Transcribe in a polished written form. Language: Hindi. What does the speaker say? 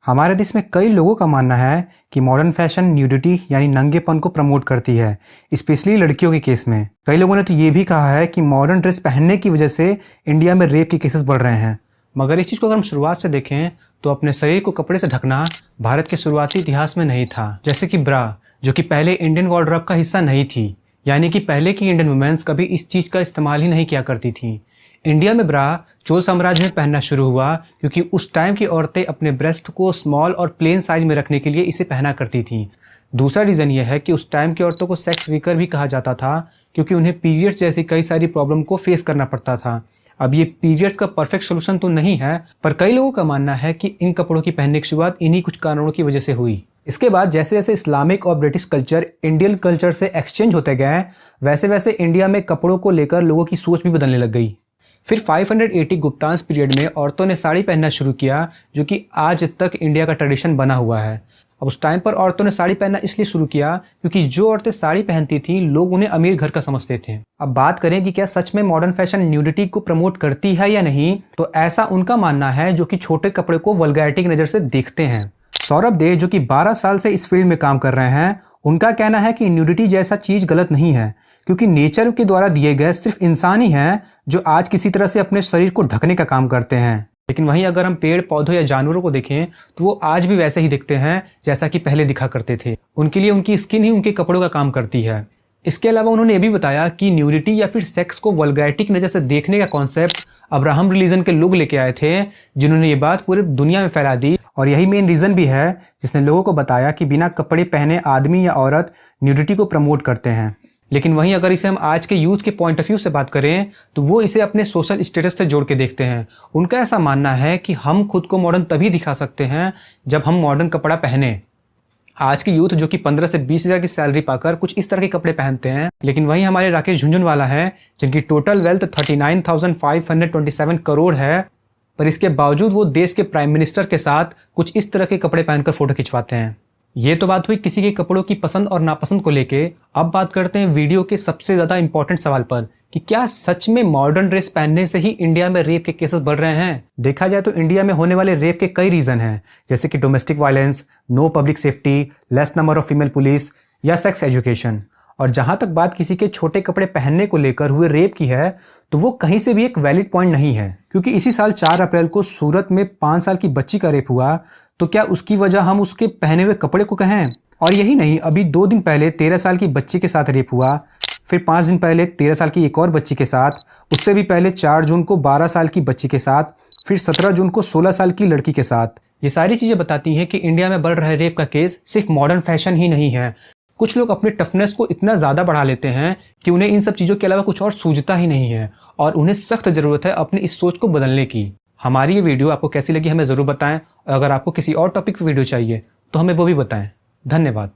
हमारे देश में कई लोगों का मानना है कि मॉडर्न फैशन न्यूडिटी यानी नंगेपन को प्रमोट करती है, स्पेशली लड़कियों के केस में। कई लोगों ने तो ये भी कहा है कि मॉडर्न ड्रेस पहनने की वजह से इंडिया में रेप के केसेस बढ़ रहे हैं। मगर इस चीज़ को अगर हम शुरुआत से देखें तो अपने शरीर को कपड़े से ढकना भारत के शुरुआती इतिहास में नहीं था। जैसे कि ब्रा, जो कि पहले इंडियन वार्डरोब का हिस्सा नहीं थी, यानी कि पहले की इंडियन वुमेन्स कभी इस चीज़ का इस्तेमाल ही नहीं किया करती थी। इंडिया में ब्रा चोल साम्राज्य में पहनना शुरू हुआ क्योंकि उस टाइम की औरतें अपने ब्रेस्ट को स्मॉल और प्लेन साइज में रखने के लिए इसे पहना करती थीं। दूसरा रीज़न यह है कि उस टाइम की औरतों को सेक्स वीकर भी कहा जाता था क्योंकि उन्हें पीरियड्स जैसी कई सारी प्रॉब्लम को फेस करना पड़ता था। अब ये पीरियड्स का परफेक्ट सोल्यूशन तो नहीं है, पर कई लोगों का मानना है कि इन कपड़ों की पहनने की शुरुआत इन्हीं कुछ कारणों की वजह से हुई। इसके बाद जैसे जैसे इस्लामिक और ब्रिटिश कल्चर इंडियन कल्चर से एक्सचेंज होते गए, वैसे वैसे इंडिया में कपड़ों को लेकर लोगों की सोच भी बदलने लग गई। फिर 580 गुप्तांश पीरियड में औरतों ने साड़ी पहनना शुरू किया, जो कि आज तक इंडिया का ट्रेडिशन बना हुआ है। अब उस टाइम पर औरतों ने साड़ी पहनना इसलिए शुरू किया क्योंकि जो औरतें साड़ी पहनती थीं, लोग उन्हें अमीर घर का समझते थे। अब बात करें कि क्या सच में मॉडर्न फैशन न्यूडिटी को प्रमोट करती है या नहीं, तो ऐसा उनका मानना है जो कि छोटे कपड़े को वल्गैरिटी की नज़र से देखते हैं। सौरभ दे, जो कि 12 साल से इस फील्ड में काम कर रहे हैं, उनका कहना है कि न्यूडिटी जैसा चीज़ गलत नहीं है क्योंकि नेचर के द्वारा दिए गए सिर्फ इंसान ही हैं जो आज किसी तरह से अपने शरीर को ढकने का काम करते हैं। लेकिन वहीं अगर हम पेड़ पौधों या जानवरों को देखें तो वो आज भी वैसे ही दिखते हैं जैसा कि पहले दिखा करते थे। उनके लिए उनकी स्किन ही उनके कपड़ों का काम करती है। इसके अलावा उन्होंने ये भी बताया कि न्यूडिटी या फिर सेक्स को वल्गैरिटी की नज़र से देखने का कॉन्सेप्ट अब्राहम रिलीजन के लोग लेके आए थे, जिन्होंने ये बात पूरे दुनिया में फैला दी। और यही मेन रीज़न भी है जिसने लोगों को बताया कि बिना कपड़े पहने आदमी या औरत न्यूडिटी को प्रमोट करते हैं। लेकिन वहीं अगर इसे हम आज के यूथ के पॉइंट ऑफ व्यू से बात करें तो वो इसे अपने सोशल स्टेटस से जोड़ के देखते हैं। उनका ऐसा मानना है कि हम खुद को मॉडर्न तभी दिखा सकते हैं जब हम मॉडर्न कपड़ा पहने। आज के यूथ जो कि 15 से 20 हज़ार की सैलरी पाकर कुछ इस तरह के कपड़े पहनते हैं, लेकिन वहीं हमारे राकेश झुनझुनवाला हैं जिनकी टोटल वेल्थ 39,527 करोड़ है, पर इसके बावजूद वो देश के प्राइम मिनिस्टर के साथ कुछ इस तरह के कपड़े पहनकर फोटो खिंचवाते हैं। ये तो बात हुई किसी के कपड़ों की पसंद और नापसंद को लेके। अब बात करते हैं वीडियो के सबसे ज़्यादा इंपॉर्टेंट सवाल पर कि क्या सच में मॉडर्न ड्रेस पहनने से ही इंडिया में रेप के केसेस बढ़ रहे हैं। देखा जाए तो इंडिया में होने वाले रेप के कई रीज़न हैं, जैसे कि domestic violence, no public safety, less number of female police या सेक्स एजुकेशन। और जहां तक बात किसी के छोटे कपड़े पहनने को लेकर हुए रेप की है, तो वो कहीं से भी एक वैलिड पॉइंट नहीं है, क्योंकि इसी साल 4 अप्रैल को सूरत में 5 साल की बच्ची का रेप हुआ। तो क्या उसकी वजह हम उसके पहने हुए कपड़े को कहें? और यही नहीं, अभी 2 दिन पहले 13 साल की बच्ची के साथ रेप हुआ, फिर 5 दिन पहले 13 साल की एक और बच्ची के साथ, उससे भी पहले 4 जून को 12 साल की बच्ची के साथ, फिर 17 जून को 16 साल की लड़की के साथ। ये सारी चीज़ें बताती हैं कि इंडिया में बढ़ रहे रेप का केस सिर्फ मॉडर्न फैशन ही नहीं है। कुछ लोग अपने टफनेस को इतना ज़्यादा बढ़ा लेते हैं कि उन्हें इन सब चीज़ों के अलावा कुछ और सूझता ही नहीं है, और उन्हें सख्त ज़रूरत है अपनी इस सोच को बदलने की। हमारी ये वीडियो आपको कैसी लगी हमें ज़रूर बताएं, और अगर आपको किसी और टॉपिक पर वीडियो चाहिए तो हमें वो भी बताएं। धन्यवाद।